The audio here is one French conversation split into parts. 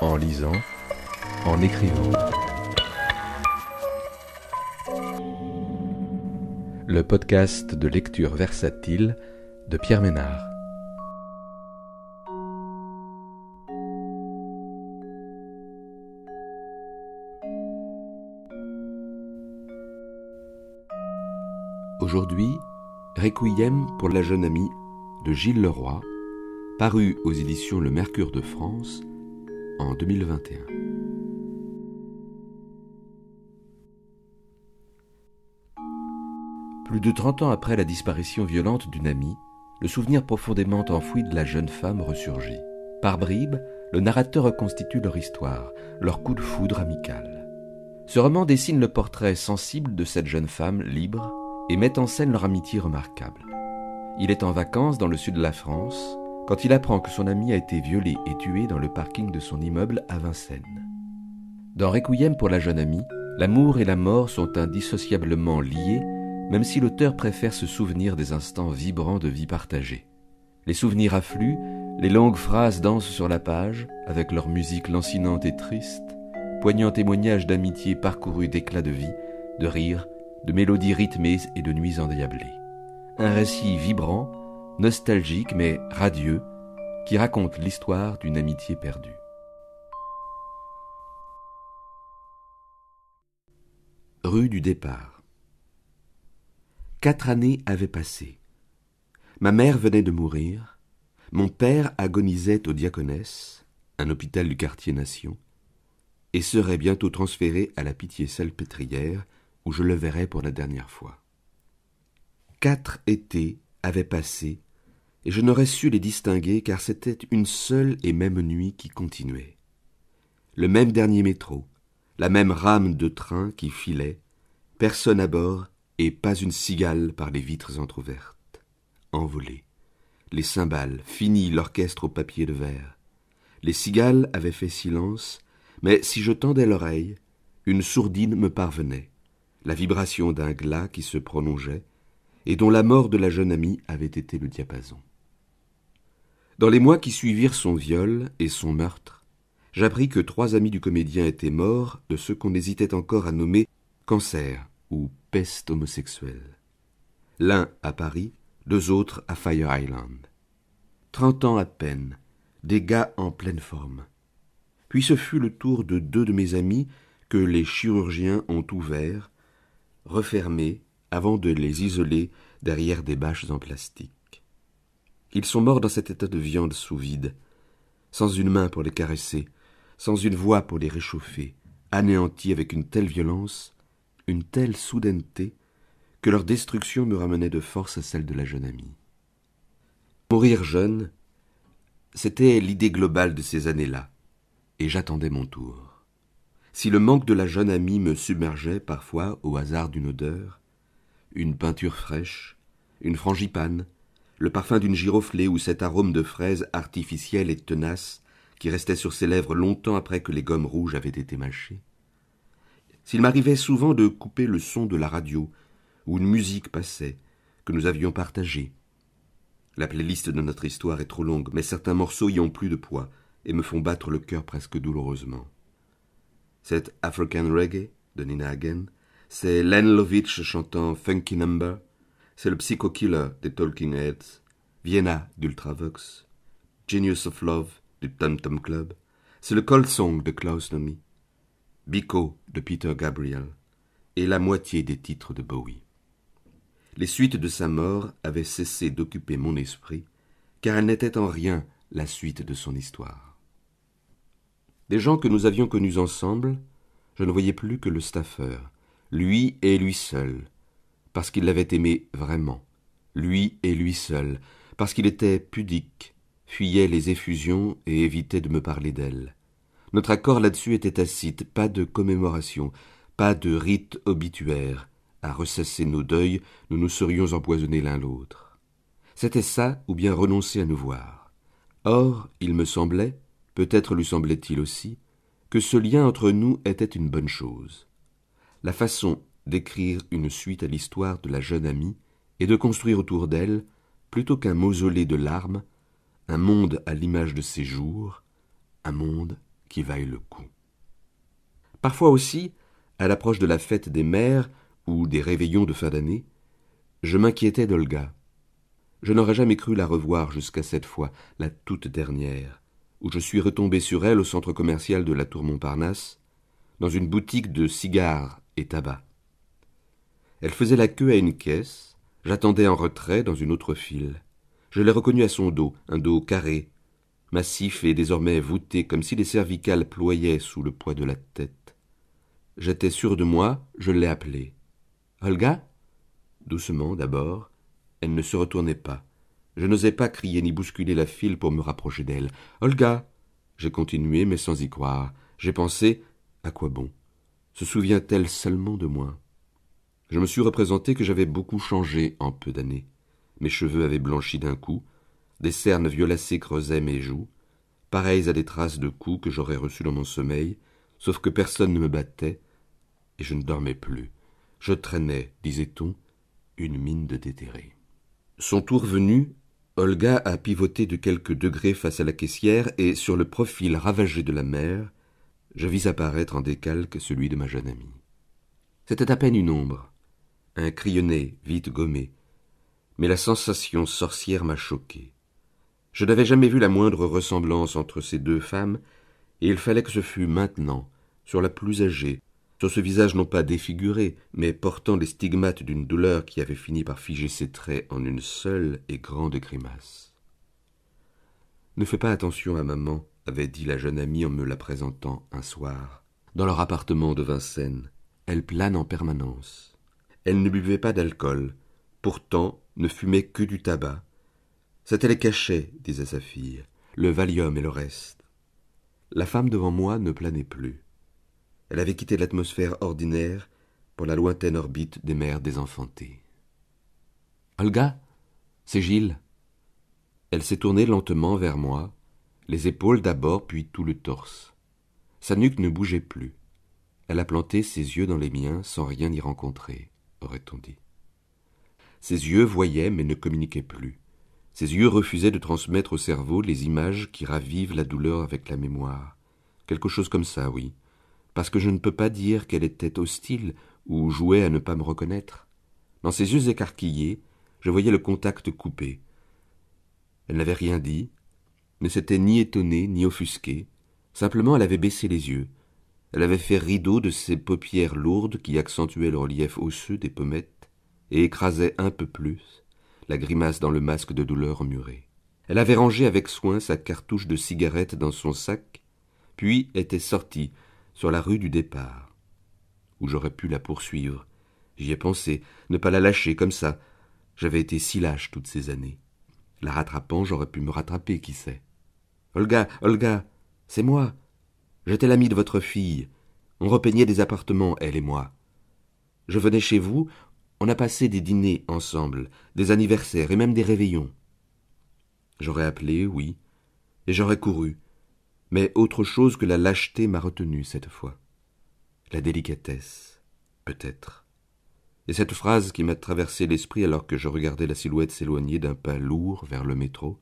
en lisant, en écrivant. Le podcast de lecture versatile de Pierre Ménard. Aujourd'hui, Requiem pour la jeune amie de Gilles Leroy, paru aux éditions Le Mercure de France en 2021. Plus de 30 ans après la disparition violente d'une amie, le souvenir profondément enfoui de la jeune femme ressurgit. Par bribes, le narrateur reconstitue leur histoire, leur coup de foudre amical. Ce roman dessine le portrait sensible de cette jeune femme libre et met en scène leur amitié remarquable. Il est en vacances dans le sud de la France quand il apprend que son amie a été violée et tuée dans le parking de son immeuble à Vincennes. Dans Requiem pour la jeune amie, l'amour et la mort sont indissociablement liés, même si l'auteur préfère se souvenir des instants vibrants de vie partagée. Les souvenirs affluent, les longues phrases dansent sur la page, avec leur musique lancinante et triste, poignant témoignage d'amitié parcourue d'éclats de vie, de rires, de mélodies rythmées et de nuits endiablées. Un récit vibrant, nostalgique mais radieux, qui raconte l'histoire d'une amitié perdue. Rue du départ. 4 années avaient passé. Ma mère venait de mourir, mon père agonisait au Diaconesse, un hôpital du quartier Nation, et serait bientôt transféré à la Pitié-Salpêtrière, où je le verrais pour la dernière fois. 4 étés avaient passé, et je n'aurais su les distinguer car c'était une seule et même nuit qui continuait. Le même dernier métro, la même rame de train qui filait, personne à bord et pas une cigale par les vitres entr'ouvertes. Envolée, les cymbales, fini l'orchestre au papier de verre. Les cigales avaient fait silence, mais si je tendais l'oreille, une sourdine me parvenait, la vibration d'un glas qui se prolongeait, et dont la mort de la jeune amie avait été le diapason. Dans les mois qui suivirent son viol et son meurtre, j'appris que 3 amis du comédien étaient morts de ce qu'on hésitait encore à nommer cancer ou peste homosexuelle. L'un à Paris, 2 autres à Fire Island. 30 ans à peine, des gars en pleine forme. Puis ce fut le tour de 2 de mes amis que les chirurgiens ont ouverts, refermés, avant de les isoler derrière des bâches en plastique. Ils sont morts dans cet état de viande sous vide, sans une main pour les caresser, sans une voix pour les réchauffer, anéantis avec une telle violence, une telle soudaineté, que leur destruction me ramenait de force à celle de la jeune amie. Mourir jeune, c'était l'idée globale de ces années-là, et j'attendais mon tour. Si le manque de la jeune amie me submergeait parfois au hasard d'une odeur, une peinture fraîche, une frangipane, le parfum d'une giroflée ou cet arôme de fraise artificielle et tenace qui restait sur ses lèvres longtemps après que les gommes rouges avaient été mâchées. S'il m'arrivait souvent de couper le son de la radio, où une musique passait, que nous avions partagée. La playlist de notre histoire est trop longue, mais certains morceaux y ont plus de poids et me font battre le cœur presque douloureusement. C'est African Reggae de Nina Hagen, c'est Len Lovitch chantant Funky Number, c'est le Psycho Killer des Talking Heads, Vienna d'Ultravox, Genius of Love du Tom Tom Club, c'est le Cold Song de Klaus Nomi, Biko de Peter Gabriel et la moitié des titres de Bowie. Les suites de sa mort avaient cessé d'occuper mon esprit, car elles n'étaient en rien la suite de son histoire. Des gens que nous avions connus ensemble, je ne voyais plus que le staffeur, lui et lui seul, parce qu'il l'avait aimé vraiment, lui et lui seul, parce qu'il était pudique, fuyait les effusions et évitait de me parler d'elle. Notre accord là-dessus était tacite, pas de commémoration, pas de rite obituaire. À ressasser nos deuils, nous nous serions empoisonnés l'un l'autre. C'était ça, ou bien renoncer à nous voir. Or, il me semblait, peut-être lui semblait-il aussi, que ce lien entre nous était une bonne chose. La façon d'écrire une suite à l'histoire de la jeune amie et de construire autour d'elle, plutôt qu'un mausolée de larmes, un monde à l'image de ses jours, un monde qui vaille le coup. Parfois aussi, à l'approche de la fête des mères ou des réveillons de fin d'année, je m'inquiétais d'Olga. Je n'aurais jamais cru la revoir jusqu'à cette fois, la toute dernière, où je suis retombé sur elle au centre commercial de la Tour Montparnasse, dans une boutique de cigares et tabac. Elle faisait la queue à une caisse, j'attendais en retrait dans une autre file. Je l'ai reconnue à son dos, un dos carré, massif et désormais voûté, comme si les cervicales ployaient sous le poids de la tête. J'étais sûr de moi, je l'ai appelée. « Olga ?» Doucement d'abord, elle ne se retournait pas. Je n'osais pas crier ni bousculer la file pour me rapprocher d'elle. « Olga !» J'ai continué, mais sans y croire. J'ai pensé, à quoi bon? Se souvient-elle seulement de moi? Je me suis représenté que j'avais beaucoup changé en peu d'années. Mes cheveux avaient blanchi d'un coup, des cernes violacées creusaient mes joues, pareilles à des traces de coups que j'aurais reçus dans mon sommeil, sauf que personne ne me battait, et je ne dormais plus. Je traînais, disait-on, une mine de déterré. Son tour venu, Olga a pivoté de quelques degrés face à la caissière, et sur le profil ravagé de la mère, je vis apparaître en décalque celui de ma jeune amie. C'était à peine une ombre, un crayonné vite gommé, mais la sensation sorcière m'a choqué. Je n'avais jamais vu la moindre ressemblance entre ces deux femmes, et il fallait que ce fût maintenant, sur la plus âgée, sur ce visage non pas défiguré, mais portant les stigmates d'une douleur qui avait fini par figer ses traits en une seule et grande grimace. « Ne fais pas attention à maman », avait dit la jeune amie en me la présentant un soir. Dans leur appartement de Vincennes, elle plane en permanence. Elle ne buvait pas d'alcool, pourtant ne fumait que du tabac. C'était les cachets, disait sa fille, le Valium et le reste. La femme devant moi ne planait plus. Elle avait quitté l'atmosphère ordinaire pour la lointaine orbite des mères désenfantées. « Olga, c'est Gilles. » Elle s'est tournée lentement vers moi, les épaules d'abord, puis tout le torse. Sa nuque ne bougeait plus. Elle a planté ses yeux dans les miens sans rien y rencontrer, aurait-on dit. Ses yeux voyaient mais ne communiquaient plus. Ses yeux refusaient de transmettre au cerveau les images qui ravivent la douleur avec la mémoire. Quelque chose comme ça, oui. Parce que je ne peux pas dire qu'elle était hostile ou jouait à ne pas me reconnaître. Dans ses yeux écarquillés, je voyais le contact coupé. Elle n'avait rien dit, ne s'était ni étonnée ni offusquée. Simplement, elle avait baissé les yeux. Elle avait fait rideau de ses paupières lourdes qui accentuaient le relief osseux des pommettes et écrasaient un peu plus la grimace dans le masque de douleur emmuré. Elle avait rangé avec soin sa cartouche de cigarette dans son sac, puis était sortie sur la rue du départ, où j'aurais pu la poursuivre. J'y ai pensé, ne pas la lâcher comme ça. J'avais été si lâche toutes ces années. La rattrapant, j'aurais pu me rattraper, qui sait. « Olga, Olga, c'est moi. J'étais l'ami de votre fille. On repeignait des appartements, elle et moi. Je venais chez vous, on a passé des dîners ensemble, des anniversaires et même des réveillons. J'aurais appelé, oui, et j'aurais couru, mais autre chose que la lâcheté m'a retenu cette fois. La délicatesse, peut-être. Et cette phrase qui m'a traversé l'esprit alors que je regardais la silhouette s'éloigner d'un pas lourd vers le métro,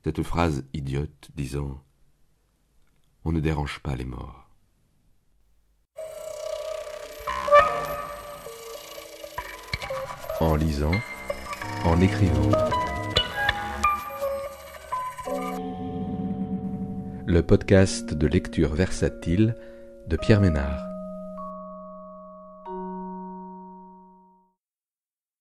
cette phrase idiote disant « On ne dérange pas les morts ». En lisant, en écrivant. Le podcast de lecture versatile de Pierre Ménard.